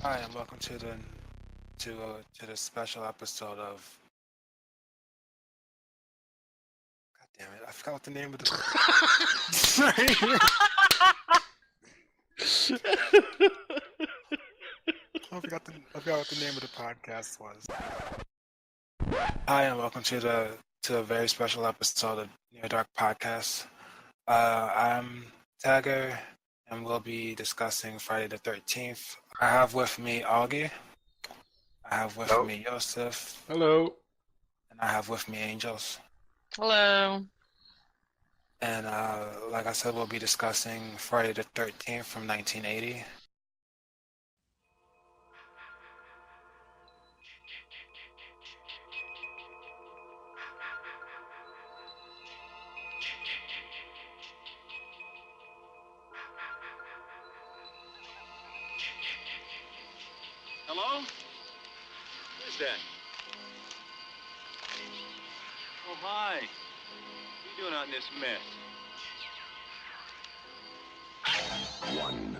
Hi, and welcome to the special episode of. God damn it! I forgot what the name of the. I forgot what the name of the podcast was. Hi, and welcome to a very special episode of Near Dark Podcast. I'm Tagger, and we'll be discussing Friday the 13th. I have with me Ogge. I have with Oh, me Josef, hello. and I have with me Angels. Hello. And like I said, we'll be discussing Friday the 13th from 1980. Hello? Who's that? Oh, hi. What are you doing out in this mess? One,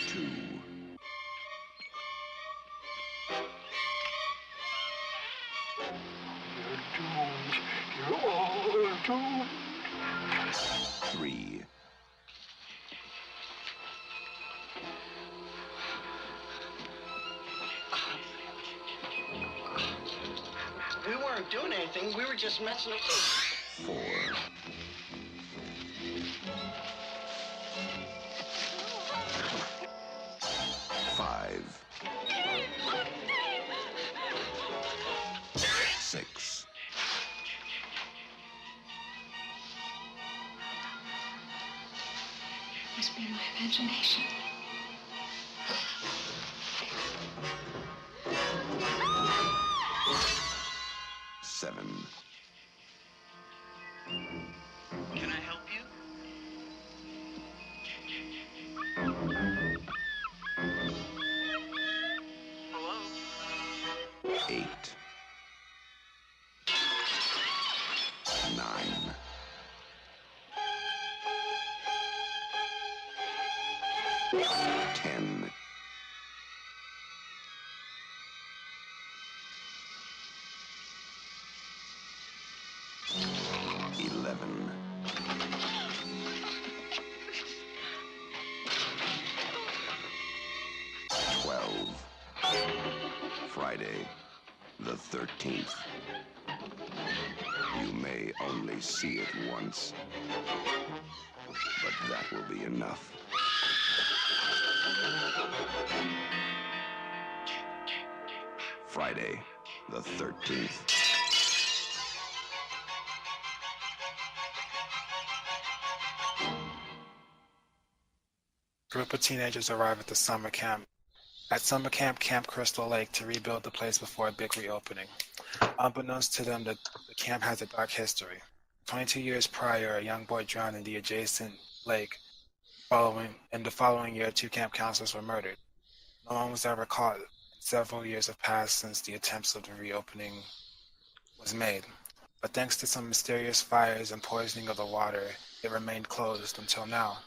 two, you're doomed. You're all doomed. Three, We weren't doing anything. We were just messing up. four, five, six, Must be my imagination. seven, Can I help you? Hello? eight, nine, 10, 11, 12. Friday, the 13th. You may only see it once, but that will be enough. Friday, the 13th. A group of teenagers arrive at the summer camp. At summer camp, Camp Crystal Lake to rebuild the place before a big reopening. Unbeknownst to them, the camp has a dark history. 22 years prior, a young boy drowned in the adjacent lake. In the following year, two camp counselors were murdered. No one was ever caught, and several years have passed since the attempts of the reopening was made. But thanks to some mysterious fires and poisoning of the water, it remained closed until now.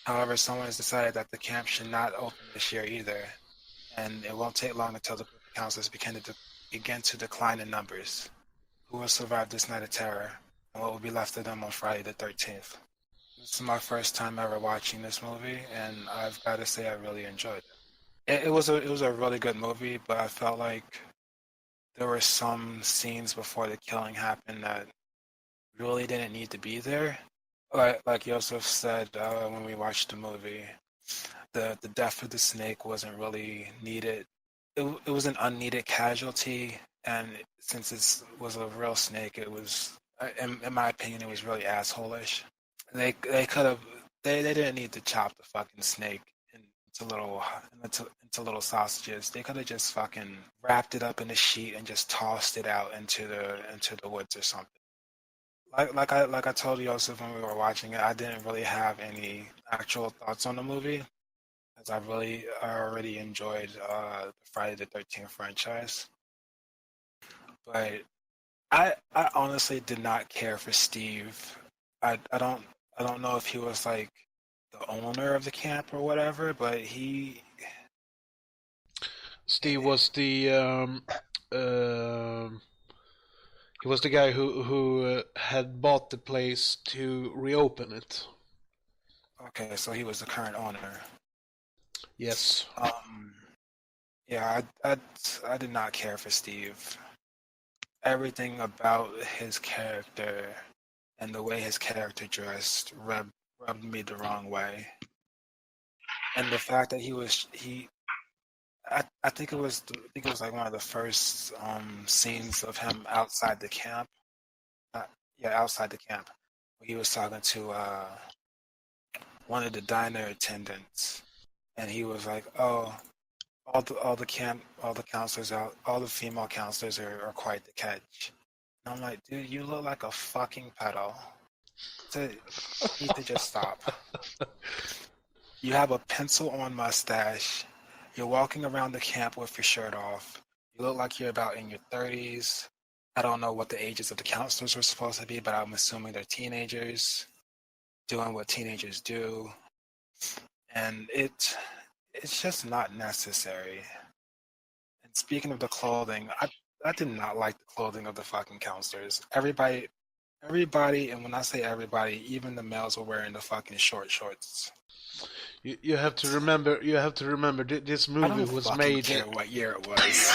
However, someone has decided that the camp should not open this year either, and it won't take long until the group of counselors begin to decline in numbers. Who will survive this night of terror, and what will be left of them on Friday the 13th? This is my first time ever watching this movie, and I've got to say I really enjoyed it. It was a really good movie, but I felt like there were some scenes before the killing happened that really didn't need to be there. Like Joseph said when we watched the movie, the death of the snake wasn't really needed. It was an unneeded casualty, and since it was a real snake, it was, in my opinion, it was really assholish. They could have they didn't need to chop the fucking snake into little sausages. They could have just fucking wrapped it up in a sheet and just tossed it out into the woods or something. Like I told Joseph when we were watching it, I didn't really have any actual thoughts on the movie, as I already enjoyed the Friday the 13th franchise. But I honestly did not care for Steve. I don't know if he was like the owner of the camp or whatever, but Steve was the he was the guy who had bought the place to reopen it. okay, so he was the current owner. Yes. Yeah, I did not care for Steve. Everything about his character and the way his character dressed rubbed me the wrong way. And the fact that I think it was like one of the first scenes of him outside the camp. Outside the camp, where he was talking to one of the diner attendants, and he was like, "Oh, all the counselors out, all the female counselors are quite the catch." And I'm like, dude, you look like a fucking pedo. You need to just stop. You have a pencil-on mustache. You're walking around the camp with your shirt off. You look like you're about in your 30s. I don't know what the ages of the counselors were supposed to be, but I'm assuming they're teenagers doing what teenagers do. And it's just not necessary. And speaking of the clothing, I did not like the clothing of the fucking counselors. Everybody, and when I say everybody, even the males were wearing the fucking short shorts. You have to remember. This I movie don't was fucking made. care what year it was.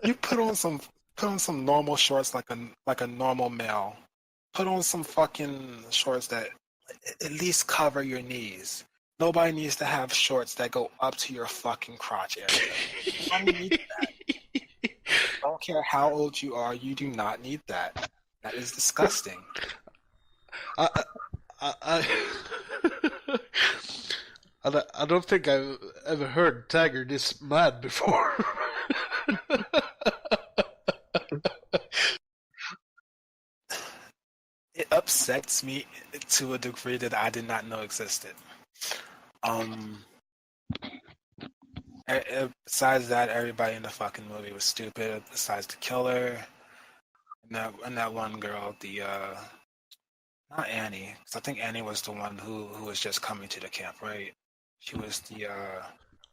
You put on some normal shorts like a normal male. Put on some fucking shorts that at least cover your knees. Nobody needs to have shorts that go up to your fucking crotch area. You don't need that. I don't care how old you are, you do not need that. That is disgusting. I I don't think I've ever heard Tiger this mad before. It upsets me to a degree that I did not know existed. Besides that, everybody in the fucking movie was stupid. Besides the killer and that one girl, the not Annie, because I think Annie was the one who was just coming to the camp, right? She was the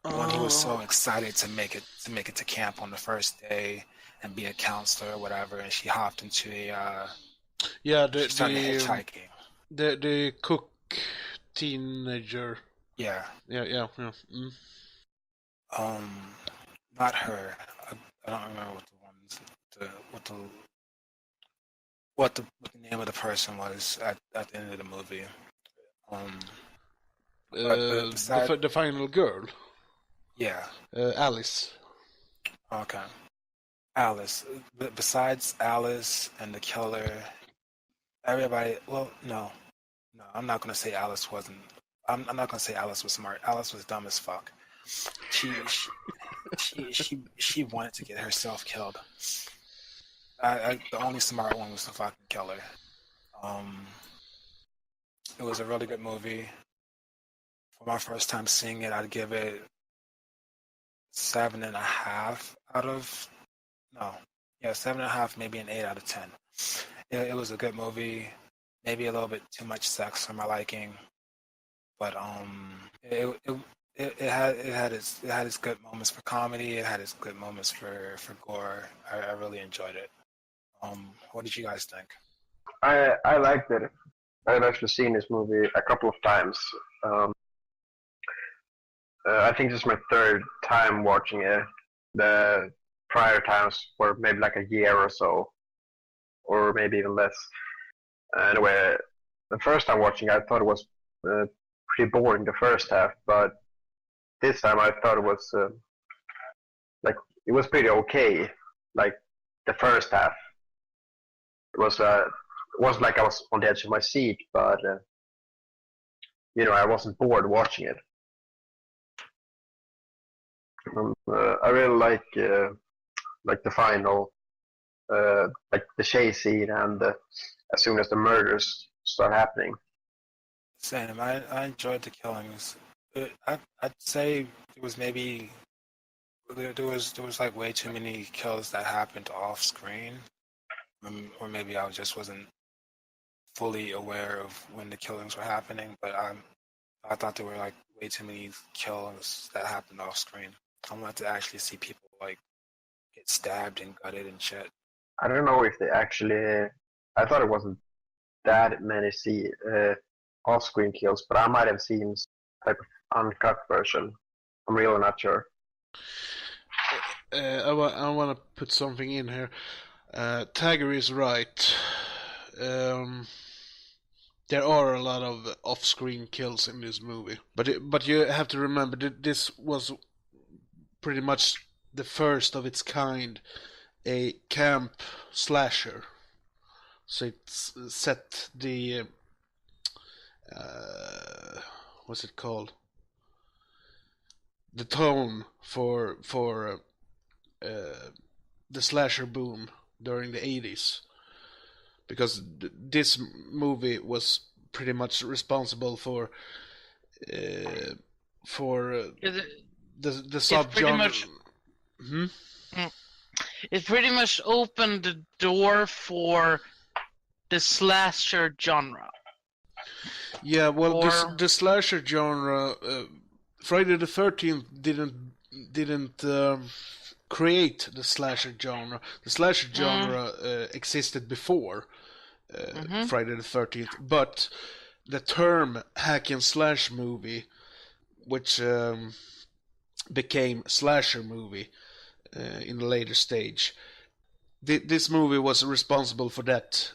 one who was so excited to make it to camp on the first day and be a counselor or whatever, and she hopped into a she started hitchhiking. The cook teenager. Yeah. Yeah. Mm. Not her. I don't remember what the name of the person was at the end of the movie. But besides, the final girl. yeah. Alice. Okay. Alice. But besides Alice and the killer, everybody. Well, no, I'm not gonna say Alice wasn't. I'm not gonna say Alice was smart. Alice was dumb as fuck. She wanted to get herself killed. The only smart one was the fucking killer. It was a really good movie. For my first time seeing it, I'd give it 7.5 out of 7.5, maybe an 8 out of 10. It was a good movie. Maybe a little bit too much sex for my liking, but it had its good moments for comedy. It had its good moments for gore. I really enjoyed it. What did you guys think? I liked it. I've actually seen this movie a couple of times. I think this is my third time watching it. The prior times were maybe like a year or so, or maybe even less. Anyway, the first time watching, I thought it was pretty boring the first half, but this time I thought it was it was pretty okay. Like the first half, it wasn't like I was on the edge of my seat, but I wasn't bored watching it. I really like the final, like the chase scene, and as soon as the murders start happening. Same. I enjoyed the killings. I'd say it was maybe there was like way too many kills that happened off screen, or maybe I just wasn't fully aware of when the killings were happening, but I thought there were like way too many kills that happened off screen. I wanted to actually see people like get stabbed and gutted and shit. I don't know if they actually. I thought it wasn't that many off-screen kills, but I might have seen some type of uncut version. I'm really not sure. I want to put something in here. Tagger is right. There are a lot of off-screen kills in this movie, but you have to remember that this was pretty much the first of its kind, a camp slasher. So it's set the what's it called? The tone for the slasher boom during the 80s, because this movie was pretty much responsible for the subgenre. It pretty much opened the door for the slasher genre. Yeah, well, the slasher genre, Friday the 13th didn't create the slasher genre. The slasher genre existed before Friday the 13th, but the term hack and slash movie, which became slasher movie in the later stage, this movie was responsible for that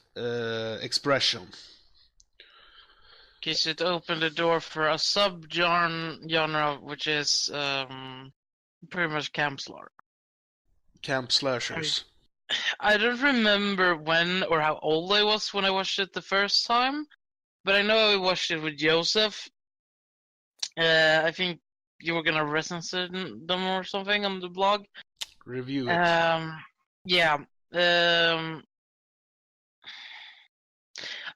expression. Because it opened the door for a sub-genre, which is pretty much camp slaughter. Camp slashers. I don't remember when or how old I was when I watched it the first time, but I know I watched it with Josef. I think you were gonna recense them or something on the blog. Review it. Yeah.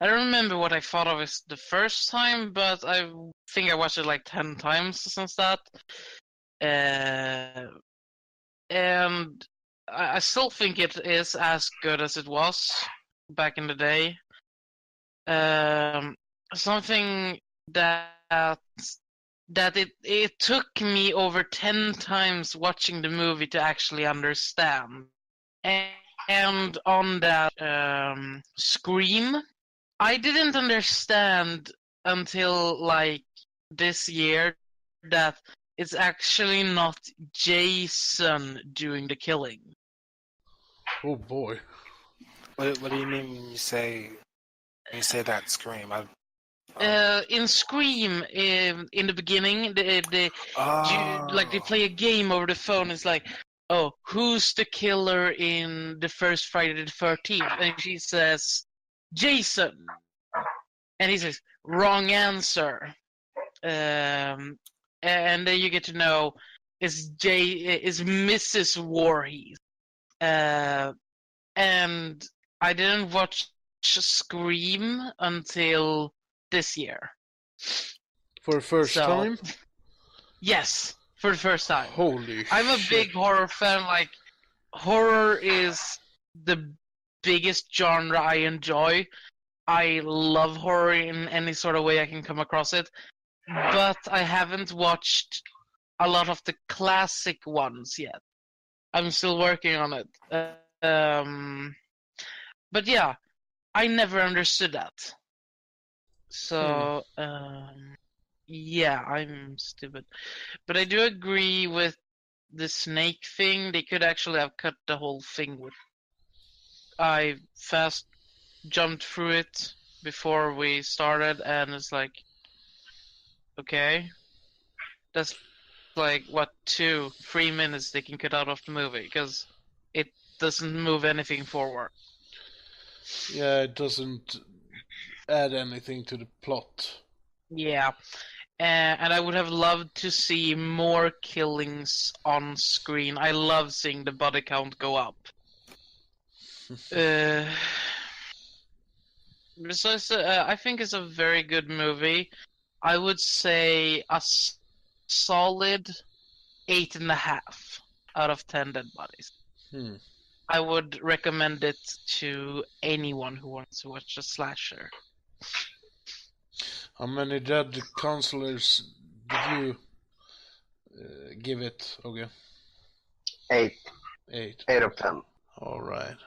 I don't remember what I thought of it the first time, but I think I watched it like 10 times since that. And I still think it is as good as it was back in the day. Something that it took me over 10 times watching the movie to actually understand. And on that Scream, I didn't understand until like this year that it's actually not Jason doing the killing. Oh boy. What do you mean when you say that Scream? In Scream, in the beginning, they play a game over the phone. It's like, oh, who's the killer in the first Friday the 13th? And she says, Jason. And he says, wrong answer. And then you get to know is Mrs. Voorhees. And I didn't watch Scream until this year. For the first time? Yes, for the first time. Holy I'm a shit. big horror fan. Like, horror is the biggest genre I enjoy. I love horror in any sort of way I can come across it. But I haven't watched a lot of the classic ones yet. I'm still working on it. But yeah, I never understood that. So, yeah, I'm stupid. But I do agree with the snake thing. They could actually have cut the whole thing with. I fast jumped through it before we started, and it's like, okay, that's like, what, 2-3 minutes they can cut out of the movie, because it doesn't move anything forward. Yeah, it doesn't add anything to the plot. Yeah, and I would have loved to see more killings on screen. I love seeing the body count go up. Besides, I think it's a very good movie. I would say a solid 8.5 out of 10 dead bodies. I would recommend it to anyone who wants to watch a slasher. How many dead counselors did you give it, Ogge? 8. 8. 8 of 10. Alright.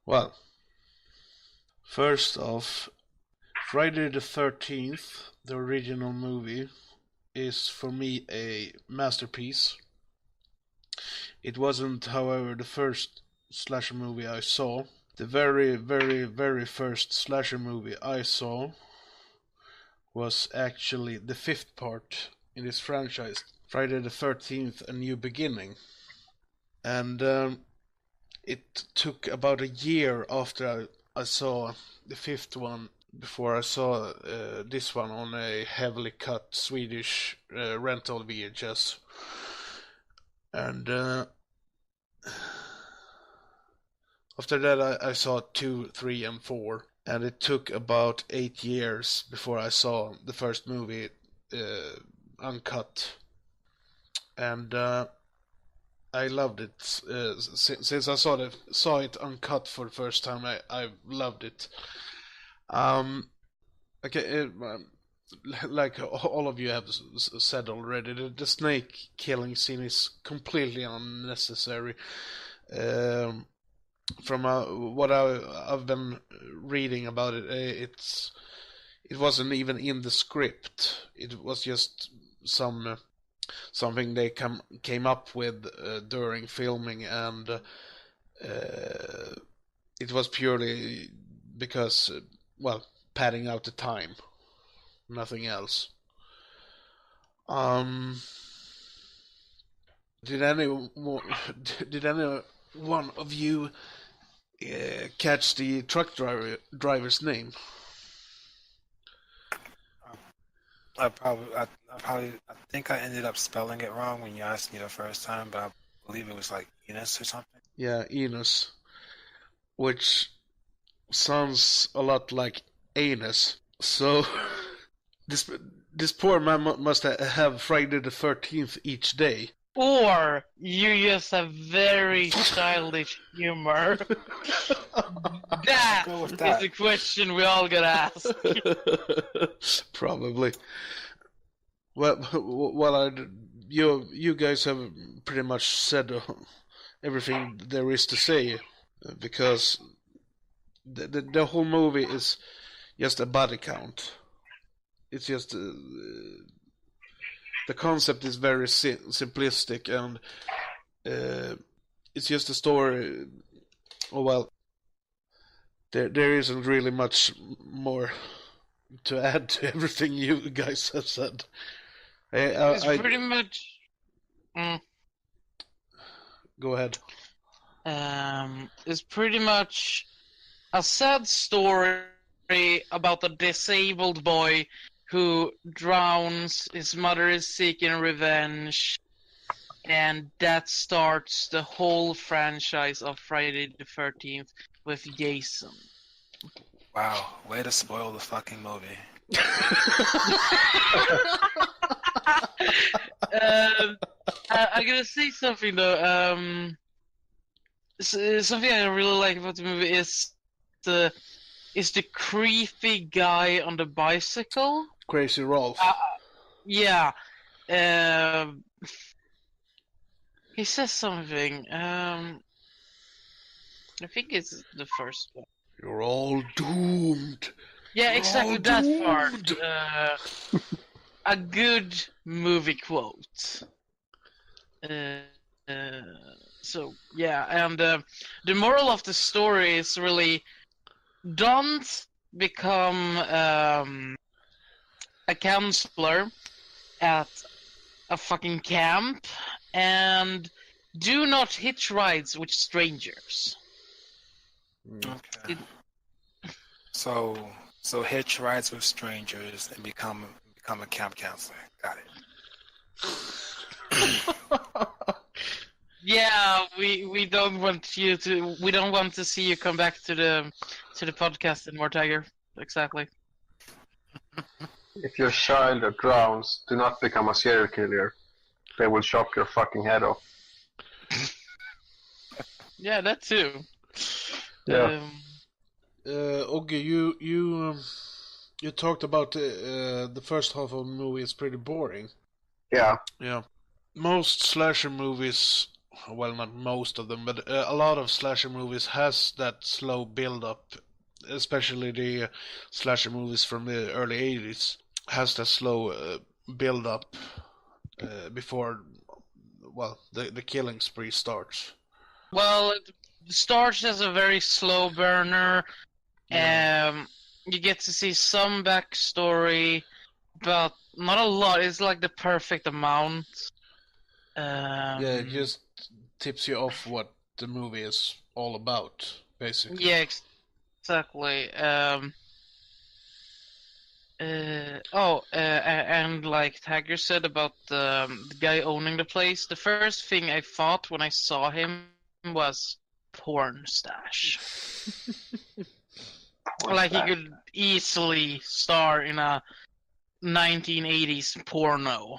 Well, first off, Friday the 13th, the original movie, is for me a masterpiece. It wasn't, however, the first slasher movie I saw. The very, very, very first slasher movie I saw was actually the 5th part in this franchise, Friday the 13th, A New Beginning. And it took about a year after I saw the 5th one before I saw this one on a heavily cut Swedish rental VHS. And after that I saw 2, 3 and 4. And it took about 8 years before I saw the first movie uncut. And I loved it. Since I saw it uncut for the first time, I loved it. Okay, like all of you have said already, the snake killing scene is completely unnecessary. From what I've been reading about it, it wasn't even in the script. It was just something they came up with during filming, and it was purely because, well, padding out the time, nothing else. Did any one of you catch the truck driver's name? I think I ended up spelling it wrong when you asked me the first time, but I believe it was like Enos or something. Yeah, Enos, which sounds a lot like anus. So this poor man must have Friday the 13th each day. Or you just have very childish humor. That Go with is that. the question we all gotta ask. Probably. Well, you guys have pretty much said everything there is to say, because the whole movie is just a body count. It's just the concept is very simplistic, and it's just a story. Oh well, there isn't really much more to add to everything you guys have said. It's pretty much. Go ahead. It's pretty much a sad story about a disabled boy who drowns. His mother is seeking revenge, and that starts the whole franchise of Friday the 13th with Jason. Wow, way to spoil the fucking movie. I'm gonna say something though. Something I really like about the movie is the creepy guy on the bicycle. Crazy Rolf. Yeah. He says something. I think it's the first one. You're all doomed. Yeah, You're exactly all that doomed. part. A good movie quote. So yeah, and the moral of the story is really don't become a counselor at a fucking camp, and do not hitch rides with strangers. Okay. So hitch rides with strangers and become a camp counselor. Got it. Yeah, we don't want to see you come back to the podcast anymore, Tiger. Exactly. If your child drowns, do not become a serial killer. They will chop your fucking head off. Yeah, that too. Yeah. Ogge, You talked about the first half of the movie is pretty boring. Yeah. Yeah. Most slasher movies, well, not most of them, but a lot of slasher movies has that slow build-up, especially the slasher movies from the early 80s, has that slow build-up before, well, the killing spree starts. Well, it starts as a very slow burner. Yeah. You get to see some backstory, but not a lot. It's like the perfect amount. Yeah, it just tips you off what the movie is all about, basically. Yeah, exactly. And like Tagger said about the guy owning the place, the first thing I thought when I saw him was porn stash. Like he could easily star in a 1980s porno.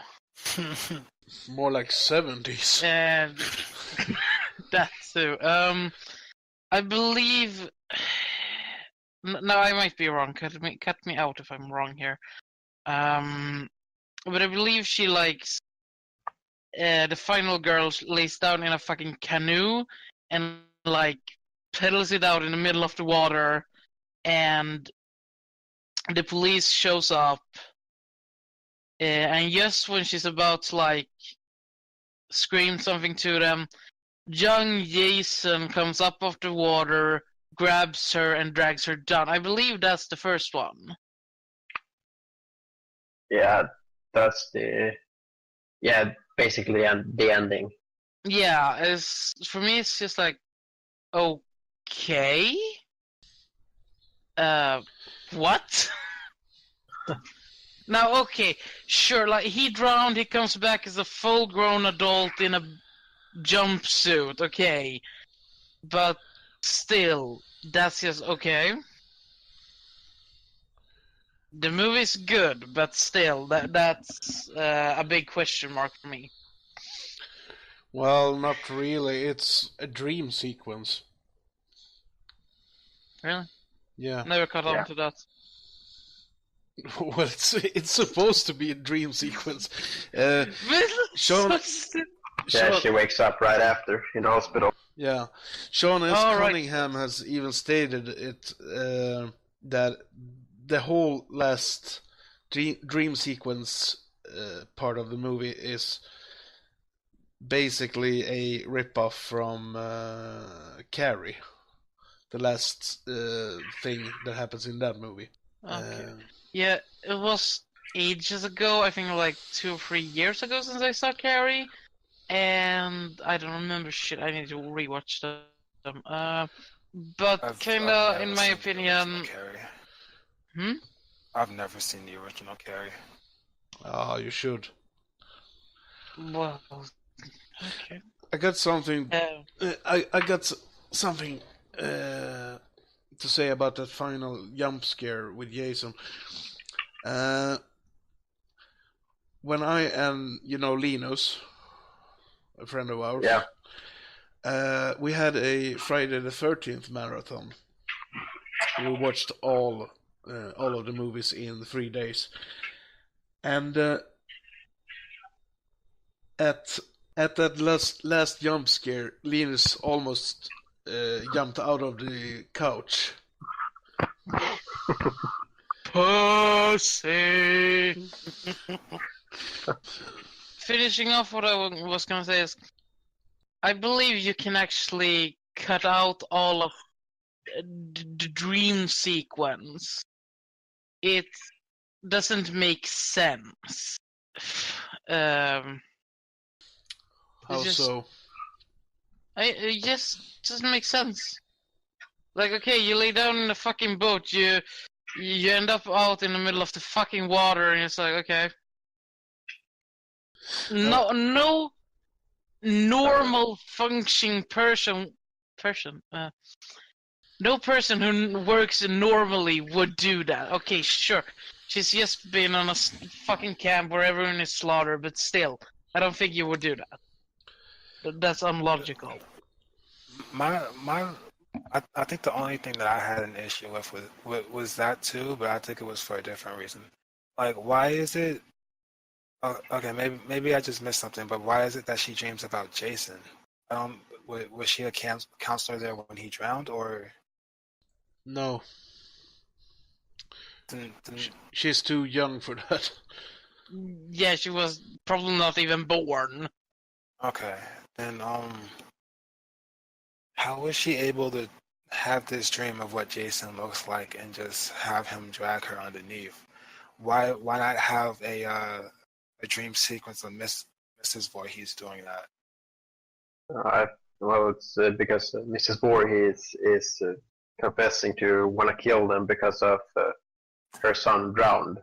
More like 70s. And that too. I believe. No, I might be wrong. Cut me out if I'm wrong here. But I believe she likes. The final girl lays down in a fucking canoe and like pedals it out in the middle of the water, and the police shows up. And just when she's about to like scream something to them, young Jason comes up off the water, grabs her, and drags her down. I believe that's the first one. Yeah, that's basically the ending. Yeah, for me it's just like, okay, what? Now, okay, sure, like he drowned, he comes back as a full-grown adult in a jumpsuit, okay, but still, that's just okay. The movie's good, but still, that's a big question mark for me. Well, not really. It's a dream sequence. Really? Yeah. Never caught on to that. Well, it's supposed to be a dream sequence. Sean, Yeah, she wakes up right after in the hospital. Yeah, Sean S. Oh, right. Cunningham has even stated it that the whole last dream sequence part of the movie is basically a ripoff from Carrie, the last thing that happens in that movie. Okay. Yeah, it was ages ago. I think like 2 or 3 years ago since I saw Carrie, and I don't remember shit. I need to rewatch them. But kinda, in my opinion. I've never seen the original Carrie. Oh, you should. Well, okay. I got something. I got something to say about that final jump scare with Jason. When I and Linus, a friend of ours, we had a Friday the 13th marathon. We watched all of the movies in 3 days, and at that last jump scare, Linus almost jumped out of the couch. Pussy. Finishing off what I was gonna say is, I believe you can actually cut out all of the dream sequence. It doesn't make sense. How so? It just doesn't make sense. Like, okay, you lay down in a fucking boat, you end up out in the middle of the fucking water, and it's like, okay. No normal functioning person. No person who works normally would do that. Okay, sure. She's just been on a fucking camp where everyone is slaughtered, but still, I don't think you would do that. That's unlogical. My I think the only thing that I had an issue was that too, but I think it was for a different reason. Like, why is it? Okay, maybe I just missed something, but why is it that she dreams about Jason? Was she a counselor there when he drowned, or No, didn't she's too young for that. Yeah, she was probably not even born. okay, then how was she able to have this dream of what Jason looks like and just have him drag her underneath? Why not have a dream sequence of Mrs. Voorhees doing that? I, well, it's because Mrs. Voorhees is confessing to want to kill them because of her son drowned.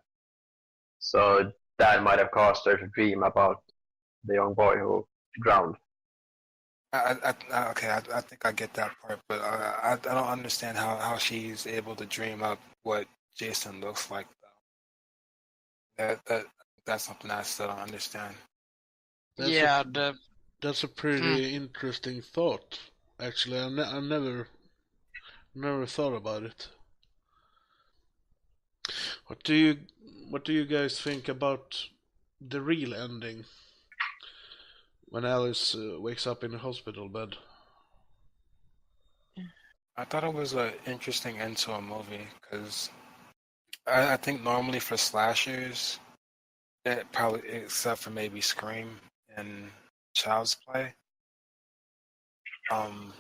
So that might have caused her to dream about the young boy who drowned. Okay, I think I get that part, but I don't understand how she's able to dream up what Jason looks like, though. That's something I still don't understand. That's Yeah, a that's a pretty interesting thought. Actually, I never thought about it. What do you guys think about the real ending when Alice wakes up in the hospital bed? I thought it was an interesting end to a movie because I think normally for slashers, it probably except for maybe Scream and Child's Play, um,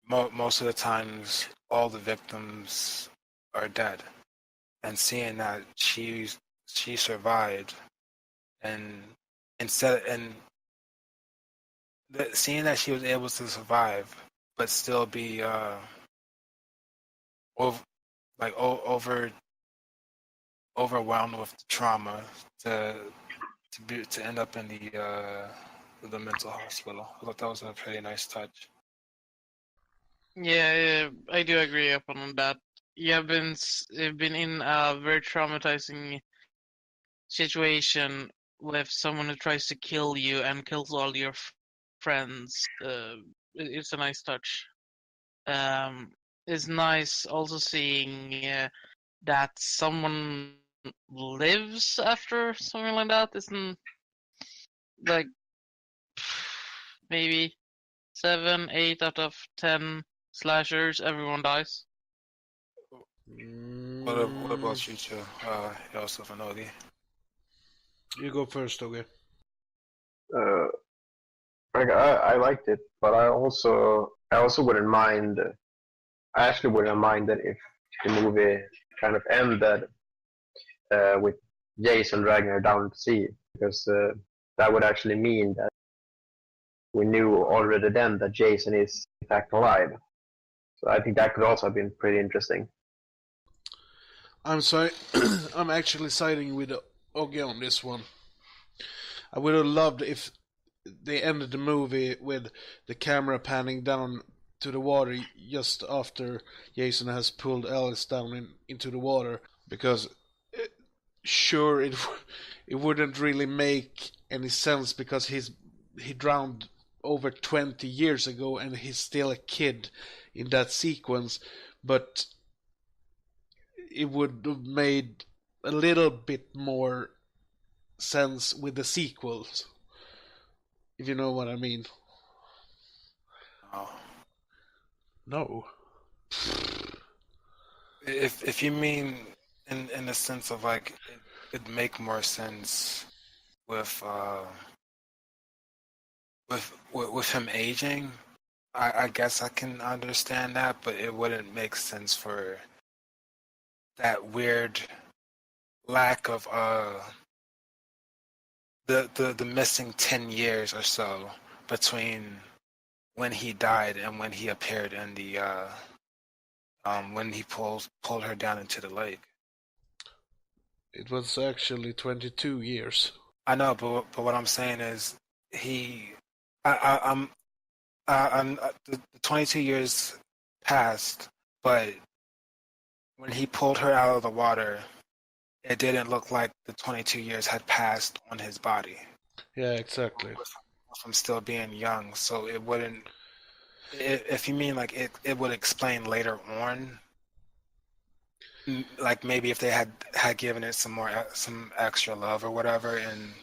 most of the times all the victims are dead, and seeing that she survived, and instead and seeing that she was able to survive but still be over, over overwhelmed with trauma to end up in the mental hospital. I thought that was a pretty nice touch. yeah, I do agree upon that. You have been in a very traumatizing situation with someone who tries to kill you and kills all your friends. It's a nice touch. It's nice also seeing that someone lives after something like that. Isn't like maybe 7, 8 out of 10 slashers, everyone dies. What Mm, about you two, Josef and Ogge? you go first, okay? Uh, I liked it, but I also wouldn't mind. I actually wouldn't mind that if the movie kind of ended with Jason dragging her down to sea, because that would actually mean that we knew already then that Jason is in fact alive. So I think that could also have been pretty interesting. I'm sorry, I'm actually siding with Ogge on this one. I would have loved if they ended the movie with the camera panning down to the water just after Jason has pulled Alice down into the water, because sure it wouldn't really make any sense because he drowned over 20 years ago and he's still a kid in that sequence, but it would have made a little bit more sense with the sequels, if you know what I mean. Oh. No. If you mean in the sense of like it'd make more sense with with him aging, I guess I can understand that, but it wouldn't make sense for that weird lack of the missing 10 years or so between when he died and when he appeared in the when he pulled her down into the lake. It was actually 22 years. I know, but what I'm saying is he, I'm, the 22 years passed, but when he pulled her out of the water, it didn't look like the 22 years had passed on his body Yeah, exactly. from still being young. So it wouldn't. If you mean like it would explain later on, like maybe if they had given it some extra love or whatever, and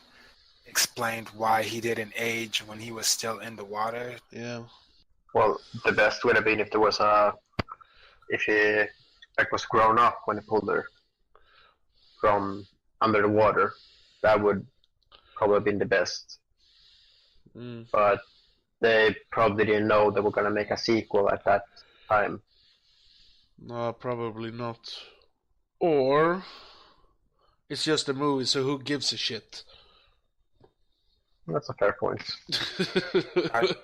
explained why he didn't age when he was still in the water. Yeah. Well, the best would have been if there was if he like was grown up when he pulled her from under the water. That would probably have been the best. Mm. But they probably didn't know they were gonna make a sequel at that time. No, probably not. Or it's just a movie, so who gives a shit? That's a fair point. I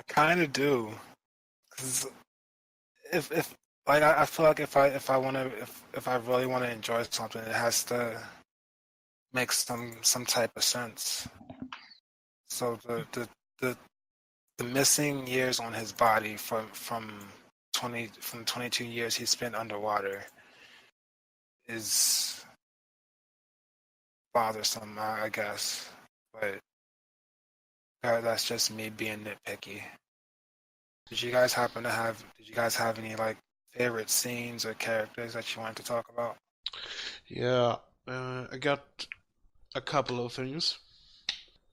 kind of do. 'Cause if like I feel like if I really want to enjoy something, it has to make some type of sense. So the missing years on his body from 22 years he spent underwater is bothersome, I guess. But that's just me being nitpicky. Did you guys have any like favorite scenes or characters that you wanted to talk about? Yeah, I got a couple of things.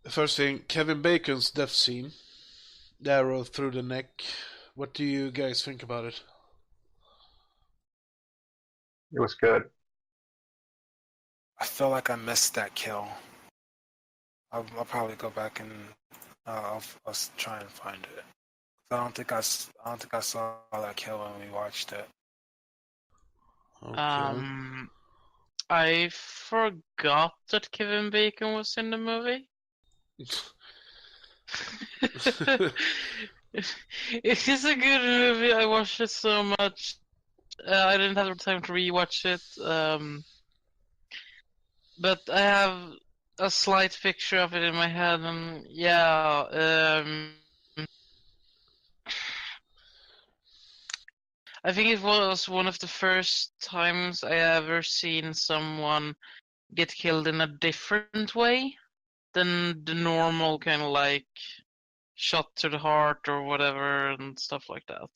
The first thing, Kevin Bacon's death scene, the arrow through the neck. What do you guys think about it? It was good. I feel like I missed that kill. I'll probably go back and I'll try and find it. I don't think I saw that kill when we watched it. Okay. I forgot that Kevin Bacon was in the movie. It is a good movie. I watched it so much. I didn't have the time to rewatch it. But I have a slight picture of it in my head, and yeah. I think it was one of the first times I ever seen someone get killed in a different way than the normal kind of like shot to the heart or whatever and stuff like that.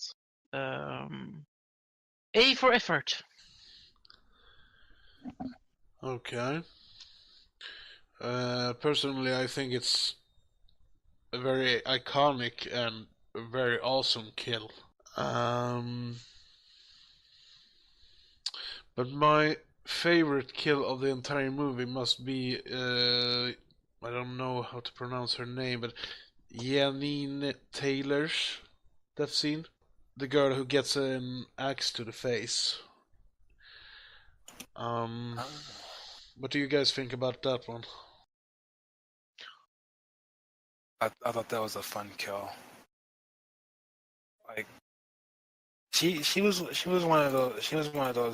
A for effort. Okay. Personally, I think it's a very iconic and a very awesome kill. But my favorite kill of the entire movie must be, I don't know how to pronounce her name, but Janine Taylor's death scene. The girl who gets an axe to the face. What do you guys think about that one? I thought that was a fun kill. Like she was one of those she was one of the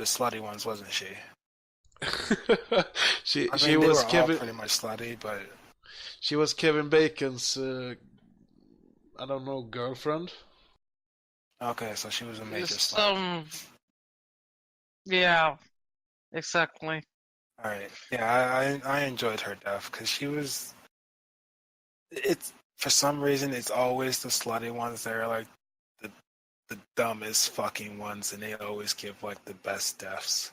slutty ones, wasn't she? she I mean, she they was were Kevin. all pretty much slutty, but She was Kevin Bacon's, I don't know, girlfriend. okay, so she was a major slut. Some, yeah, exactly. All right, yeah, I enjoyed her death because she was. It's for some reason it's always the slutty ones that are like the dumbest fucking ones, and they always give like the best deaths.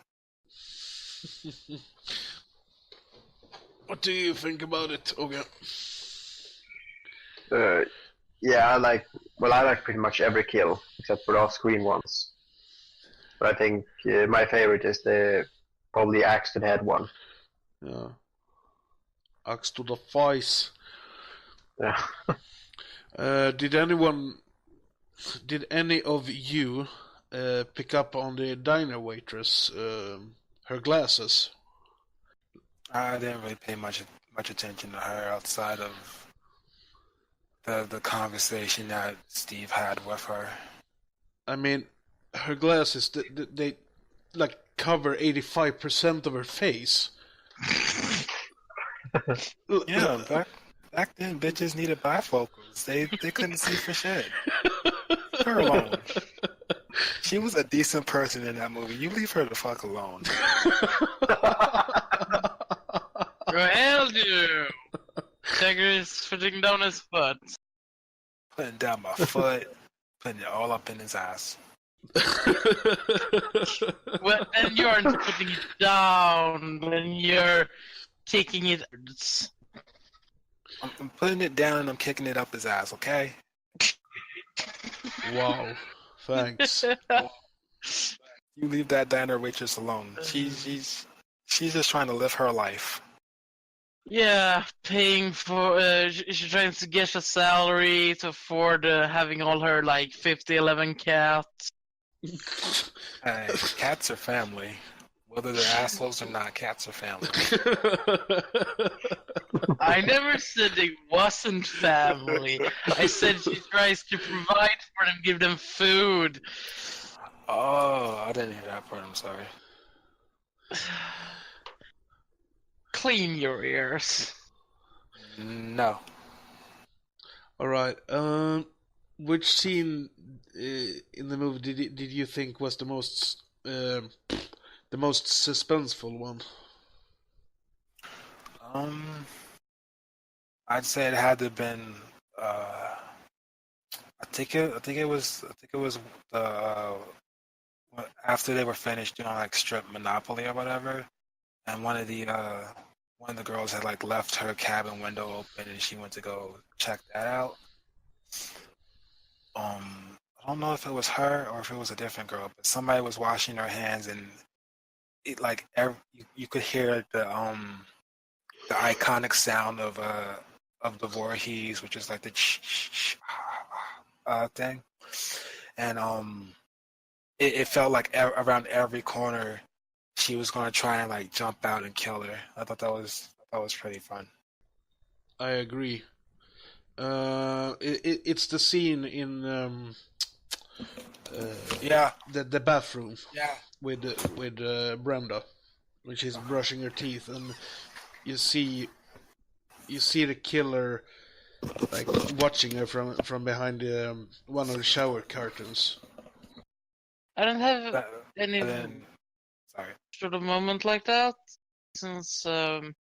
What do you think about it, Ogge? Yeah, I like pretty much every kill except for the off-screen ones. But I think my favorite is probably axe to the head one. Yeah. Axe to the face. Yeah. Did any of you pick up on the diner waitress, her glasses? I didn't really pay much attention to her outside of the conversation that Steve had with her. I mean, her glasses, they like cover 85% of her face. Yeah, back then, bitches needed bifocals. They couldn't see for shit. Her alone. She was a decent person in that movie. You leave her the fuck alone. Well, do. Jagger is putting down his foot. Putting down my foot, putting it all up in his ass. Well, then you aren't putting it down, then you're kicking it. I'm putting it down and I'm kicking it up his ass, okay? Wow. Thanks. You leave that diner waitress alone. She's just trying to live her life. Yeah, paying for. She's trying to get a salary to afford having all her, like, 11 cats. Hey, cats are family. Whether they're assholes or not, cats are family. I never said they wasn't family. I said she tries to provide for them, give them food. Oh, I didn't hear that part. I'm sorry. Clean your ears. No. All right. Which scene in the movie did you think was the most suspenseful one? I'd say it had to have been. I think it was the after they were finished doing like strip Monopoly or whatever, and one of the girls had like left her cabin window open and she went to go check that out. I don't know if it was her or if it was a different girl, but somebody was washing their hands and it like you could hear the iconic sound of the Voorhees, which is like the thing, and it felt like around every corner she was gonna try and like jump out and kill her. I thought that was pretty fun. I agree. It's the scene in Yeah, the bathroom yeah. with Brenda when she's brushing her teeth, and you see the killer like watching her from behind one of the shower curtains. I don't have any Sorry. sort of moment like that since I'm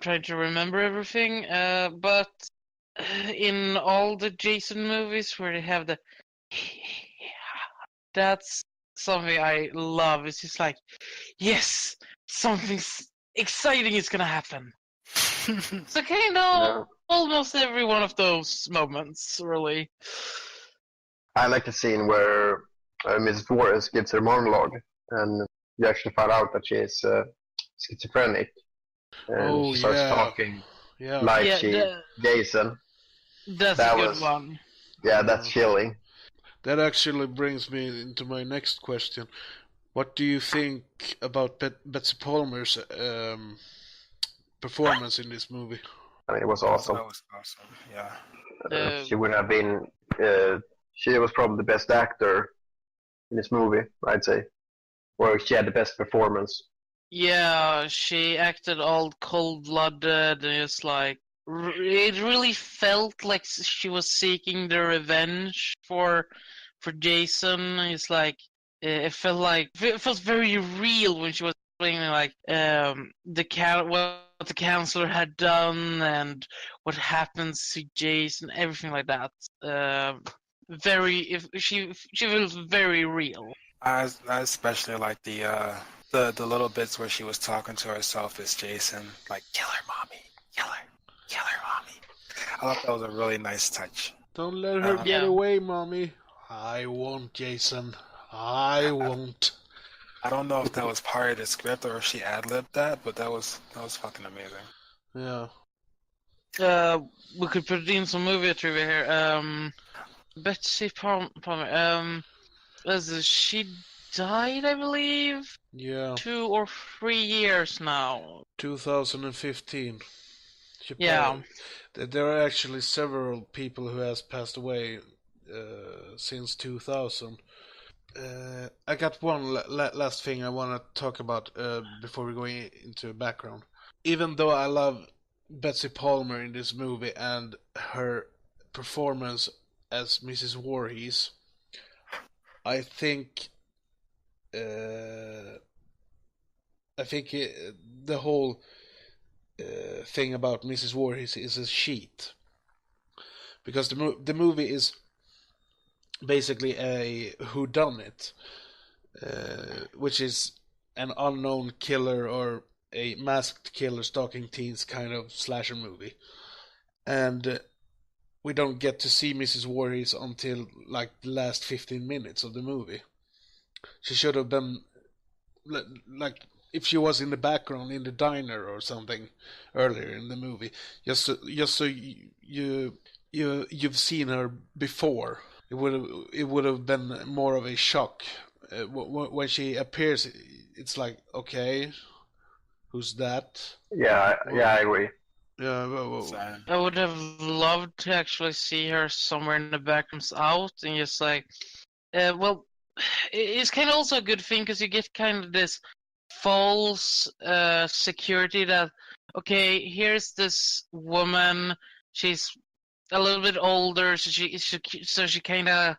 trying to remember everything. But in all the Jason movies where they have the that's something I love. It's just like, yes, something exciting is gonna happen. So kind of almost every one of those moments, really. I like the scene where Mrs. Flores gives her monologue, and you actually find out that she is schizophrenic, and she starts talking like Jason. That's That a good was, one. Yeah, that's chilling. That actually brings me into my next question. What do you think about Betsy Palmer's performance in this movie? I mean, it was awesome. That was awesome. Yeah. She would have been. She was probably the best actor in this movie, I'd say, or she had the best performance. Yeah, she acted all cold-blooded, and it's like it really felt like she was seeking the revenge for Jason. It's like it felt very real when she was explaining like what the counselor had done and what happens to Jason, everything like that. She feels very real. I especially like the little bits where she was talking to herself as Jason, like kill her, mommy, kill her, mommy. I thought that was a really nice touch. Don't let her get away, mommy. I won't, Jason. I won't. I don't know if that was part of the script or if she ad-libbed that, but that was fucking amazing. Yeah. We could put in some movie trivia here. Betsy Palmer. She died, I believe. Yeah. 2 or 3 years now. 2015. Yeah. There are actually several people who has passed away since 2000. I got one last thing I want to talk about before we go into background. Even though I love Betsy Palmer in this movie and her performance as Mrs. Voorhees, I think the whole thing about Mrs. Voorhees is a sheet, because the movie is basically a whodunit, which is an unknown killer or a masked killer stalking teens kind of slasher movie, and we don't get to see Mrs. Voorhees until like the last 15 minutes of the movie. She should have been like if she was in the background in the diner or something earlier in the movie, just so you've seen her before. It would have been more of a shock when she appears. It's like, okay, who's that? Yeah, I agree. Yeah, I would have loved to actually see her somewhere in the background out and just like, well, it's kind of also a good thing because you get kind of this false security that, okay, here's this woman, she's a little bit older, so she kind of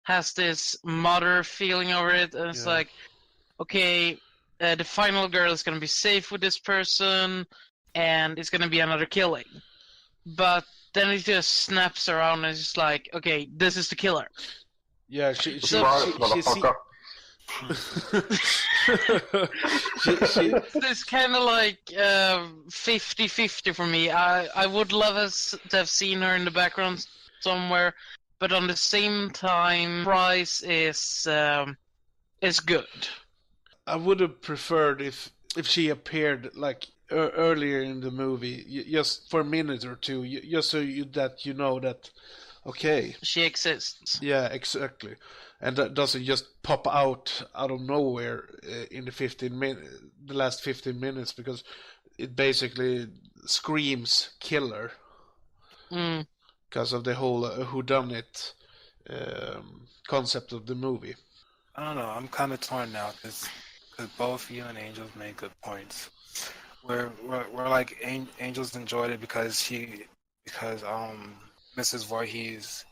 has this mother feeling over it, and it's like, okay, the final girl is gonna be safe with this person, and it's gonna be another killing. But then it just snaps around and it's just like, okay, this is the killer. Yeah, she Motherfucker. It's kind of like 50-50 for me. I would love to have seen her in the background somewhere, but on the same time, Price is good. I would have preferred if she appeared like earlier in the movie, just for a minute or two, just so that you know that, okay, she exists. Yeah, exactly, and that doesn't just pop out of nowhere in the last 15 minutes, because it basically screams killer because of the whole whodunit concept of the movie. I don't know. I'm kind of torn now because both you and Angels made good points. We're like Angels enjoyed it because Mrs. Voorhees,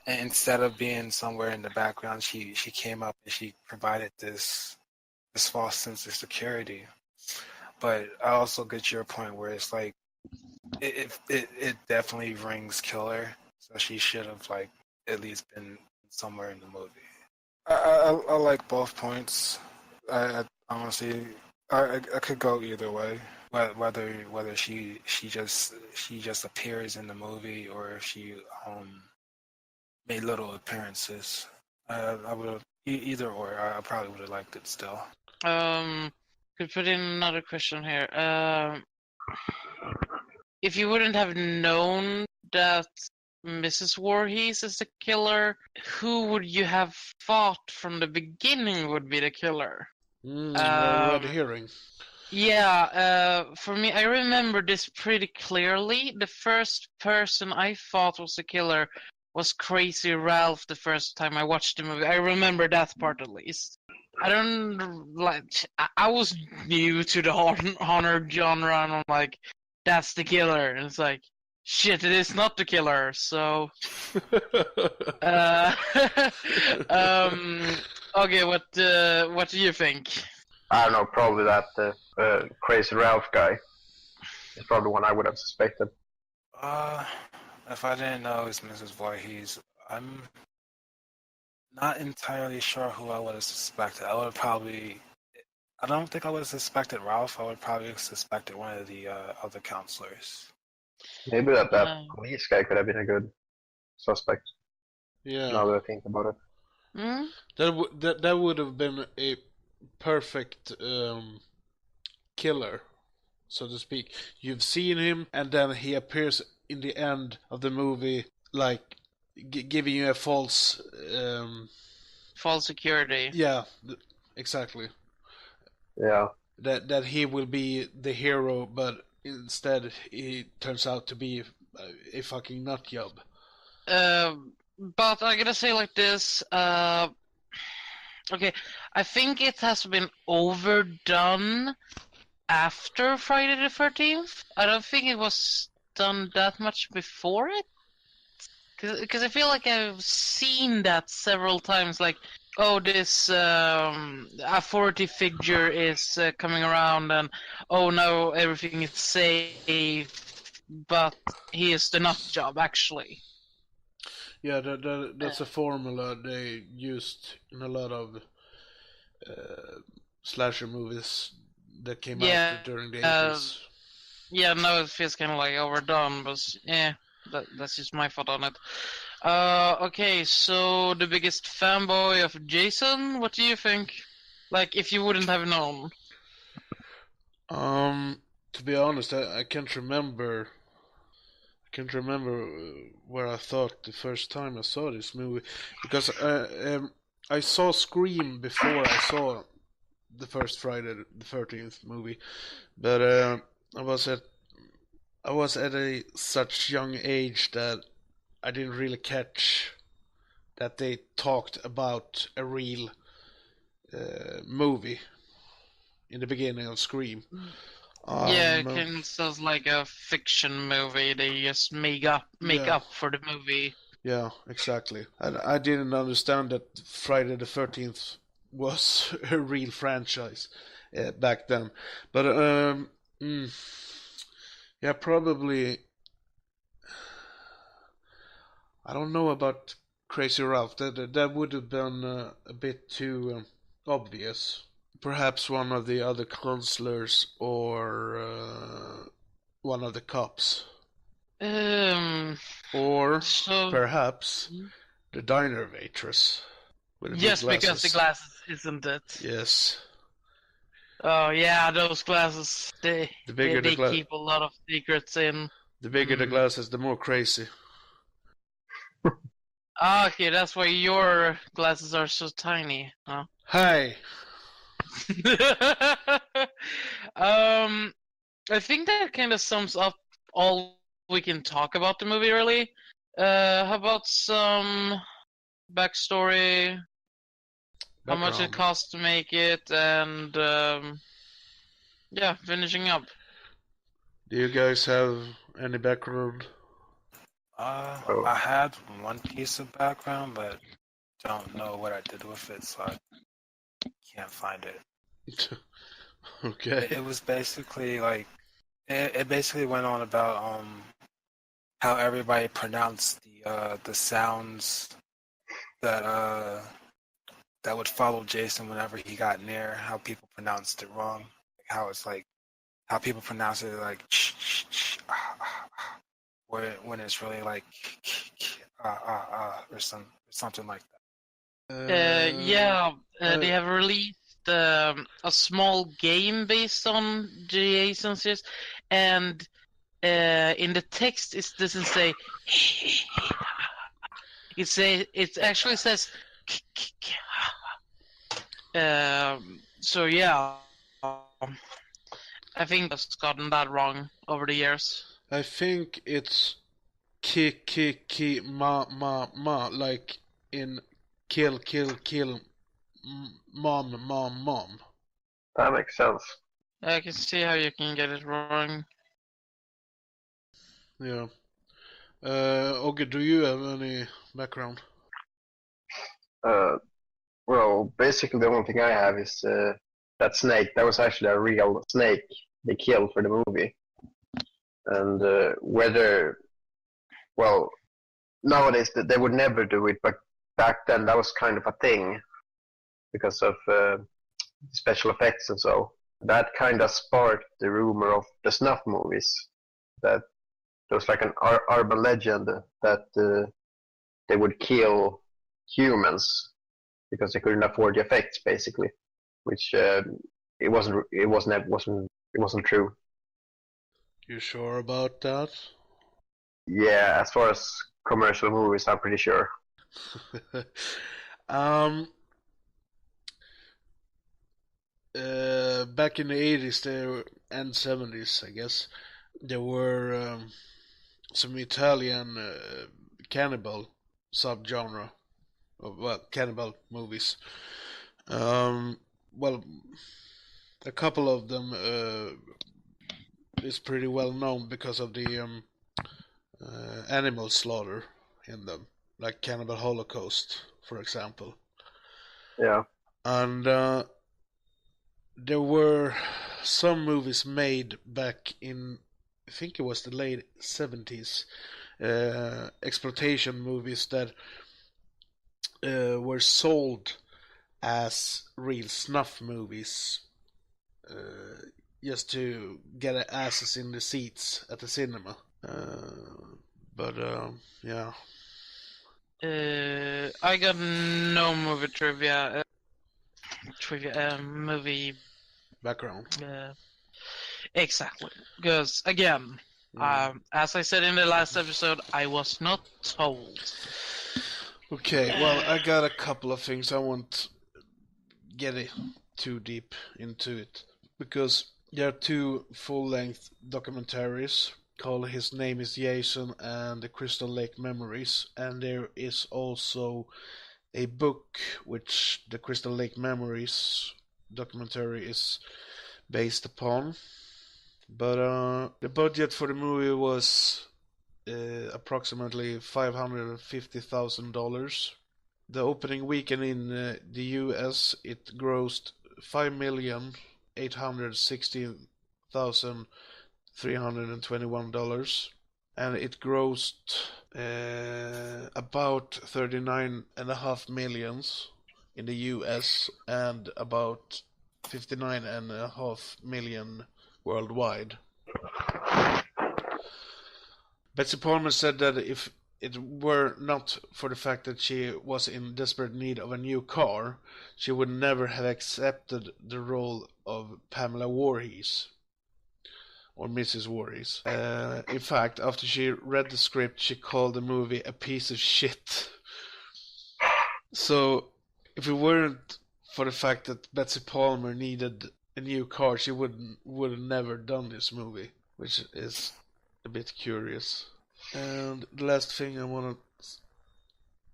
instead of being somewhere in the background, she came up and she provided this false sense of security. But I also get your point where it's like it definitely rings killer, so she should have like at least been somewhere in the movie. I like both points. I honestly I could go either way. Whether she just appears in the movie or if she made little appearances. I would have either or. I probably would have liked it still. Could put in another question here. If you wouldn't have known that Mrs. Voorhees is the killer, who would you have thought from the beginning would be the killer? Red herring. Yeah, for me, I remember this pretty clearly. The first person I thought was the killer was Crazy Ralph the first time I watched the movie. I remember that part at least. I don't like. I was new to the horror genre, and I'm like, "That's the killer." And it's like, "Shit, it is not the killer." So, okay, what do you think? I don't know. Probably that Crazy Ralph guy is probably one I would have suspected. If I didn't know it was Mrs. Voorhees, I'm not entirely sure who I would have suspected. I don't think I would have suspected Ralph. I would probably have suspected one of the other counselors. Maybe that police guy could have been a good suspect. Yeah. Now that I think about it. That would have been a perfect killer, so to speak. You've seen him, and then he appears in the end of the movie, like giving you a false security. Yeah, exactly. Yeah. That he will be the hero, but instead he turns out to be a fucking nut job. But I gotta say like this. Okay, I think it has been overdone after Friday the 13th. I don't think it was done that much before it. Because I feel like I've seen that several times. Like, oh, this authority figure is coming around, and oh no, everything is safe, but he is the nut job actually. Yeah, that's a formula they used in a lot of slasher movies that came Yeah, out during the 80s. yeah. No, it feels kind of like overdone, but yeah, that's just my thought on it. Okay, so the biggest fanboy of Jason, what do you think? Like, if you wouldn't have known. To be honest, I can't remember. I can't remember where I thought the first time I saw this movie, because I saw Scream before I saw the first Friday the 13th movie, but I was at a such young age that I didn't really catch that they talked about a real movie in the beginning of Scream. Yeah, it kind of sounds like a fiction movie. They just make up for the movie. Yeah, exactly. I didn't understand that Friday the 13th was a real franchise back then. But yeah, probably. I don't know about Crazy Ralph. That would have been a bit too obvious. Perhaps one of the other counselors or one of the cops. Or So perhaps the diner waitress with the big just glasses. because the glasses, isn't it? Yes. Oh yeah, those glasses. The bigger they the keep a lot of secrets in. the bigger the glasses, the more crazy. Ah, okay, that's why your glasses are so tiny, huh? Hi. I think that kind of sums up all we can talk about the movie, really. How about some backstory? How much it Background. cost to make it, and yeah, finishing up. Do you guys have any background? I had one piece of background, but don't know what I did with it, so I can't find it. Okay. It was basically like it basically went on about how everybody pronounced the sounds that that would follow Jason whenever he got near. How people pronounced it wrong. How it's like how people pronounce it like when it's really like or something like that. Yeah, they have released a small game based on Jason's series, and in the text it doesn't say. It actually says. So yeah, I think I've gotten that wrong over the years. I think it's ki ma like in kill mom. That makes sense. I can see how you can get it wrong. Yeah. Ogge, do you have any background? Well, basically the only thing I have is that snake. That was actually a real snake they killed for the movie. And whether, well, nowadays they would never do it, but back then that was kind of a thing because of special effects and so. That kind of sparked the rumor of the snuff movies. That there was like an urban legend that they would kill humans because they couldn't afford the effects, basically. Which it wasn't true. You sure about that? Yeah, as far as commercial movies, I'm pretty sure. Back in the 80s and 70s, I guess, there were some Italian cannibal subgenre, well, cannibal movies. Well, a couple of them is pretty well known because of the animal slaughter in them, like Cannibal Holocaust, for example. Yeah. And there were some movies made back in, I think it was the late 70s, exploitation movies that were sold as real snuff movies, just to get asses in the seats at the cinema. But yeah. I got no movie trivia. Movie. Background. Exactly. Because, again, as I said in the last episode, I was not told. Okay, well, I got a couple of things. I won't get it too deep into it, because there are two full-length documentaries called His Name is Jason and The Crystal Lake Memories, and there is also a book which the Crystal Lake Memories documentary is based upon. But the budget for the movie was approximately $550,000. The opening weekend in the US, it grossed $5,816,321, and it grossed about 39.5 millions in the US and about 59.5 million worldwide. Betsy Palmer said that if it were not for the fact that she was in desperate need of a new car, she would never have accepted the role of Pamela Voorhees, or Mrs. Voorhees. In fact, after she read the script, she called the movie a piece of shit. So, if it weren't for the fact that Betsy Palmer needed a new car, she would have never done this movie, which is a bit curious. And the last thing I want to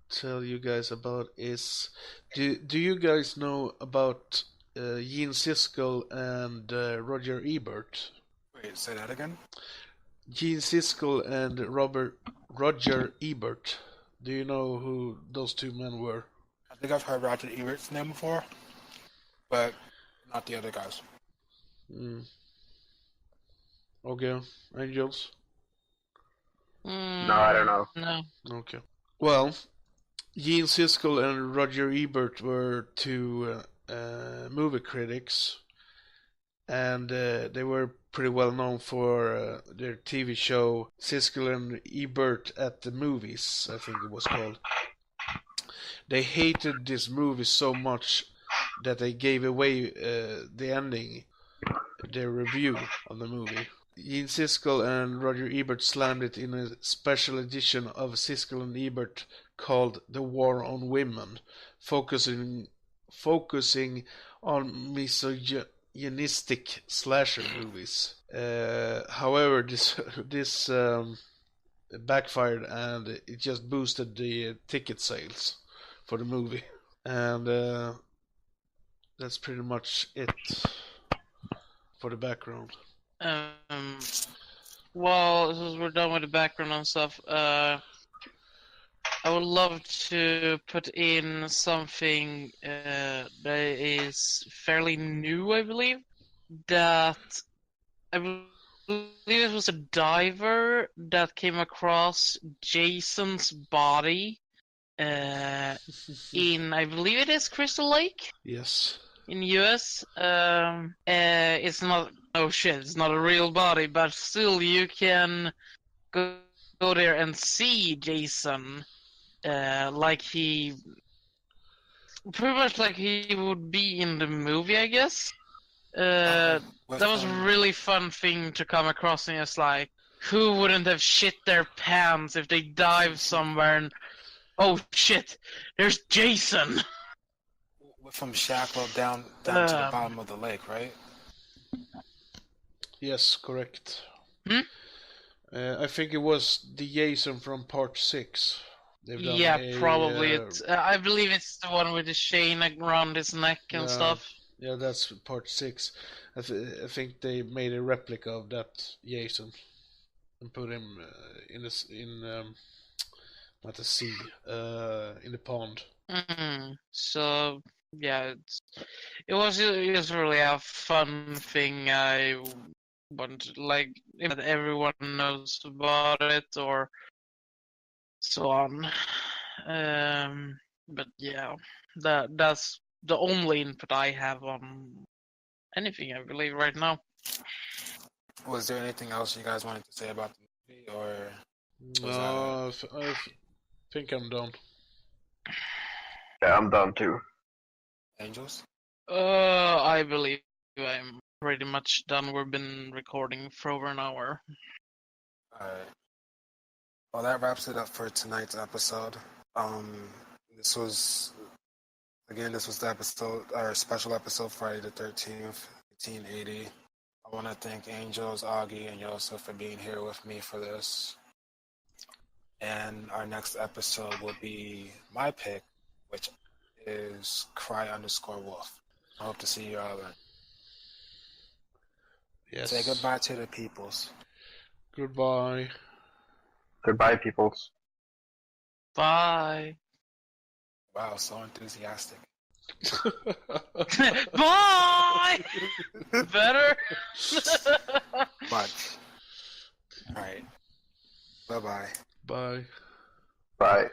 tell you guys about is, do you guys know about Gene Siskel and Roger Ebert? Wait, say that again? Gene Siskel and Roger Ebert. Do you know who those two men were? I think I've heard Roger Ebert's name before, but not the other guys. Okay, Angels? No, I don't know. No. Okay. Well, Gene Siskel and Roger Ebert were two movie critics, and they were pretty well known for their TV show Siskel and Ebert at the Movies, I think it was called. They hated this movie so much that they gave away the ending, their review of the movie. Gene Siskel and Roger Ebert slammed it in a special edition of Siskel and Ebert called The War on Women, focusing on misogynistic slasher movies. However, this backfired, and it just boosted the ticket sales for the movie. And that's pretty much it for the background. Well, since we're done with the background and stuff, I would love to put in something that is fairly new, I believe. That I believe it was a diver that came across Jason's body in, I believe it is Crystal Lake? Yes. In US. It's not, oh shit, it's not a real body, but still you can go there and see Jason like he, pretty much like he would be in the movie, I guess. That was a really fun thing to come across, and it's like, who wouldn't have shit their pants if they dive somewhere and, oh shit, there's Jason! From shackled down to the bottom of the lake, right? Yes, correct. Hmm? I think it was the Jason from part 6. Yeah, probably. I believe it's the one with the chain around his neck and stuff. Yeah, that's part 6. I think they made a replica of that Jason and put him in at the sea, in the pond. So yeah, it was just really a fun thing. I want like that everyone knows about it or so on. But yeah, that's the only input I have on anything, I believe, right now. Was there anything else you guys wanted to say about the movie, or was that No, I think I'm done. Yeah, I'm done too. Angels? I believe I'm pretty much done. We've been recording for over an hour. Alright. Well, that wraps it up for tonight's episode. This was the episode, our special episode, Friday the 13th, 1880. I want to thank Angels, Ogge, and Josef for being here with me for this. And our next episode will be my pick, which is Cry_Wolf. I hope to see you all then. Yes. Say goodbye to the peoples. Goodbye. Goodbye, peoples. Bye. Wow, so enthusiastic. Bye. Better. Much. All right. Bye-bye. Bye. Bye.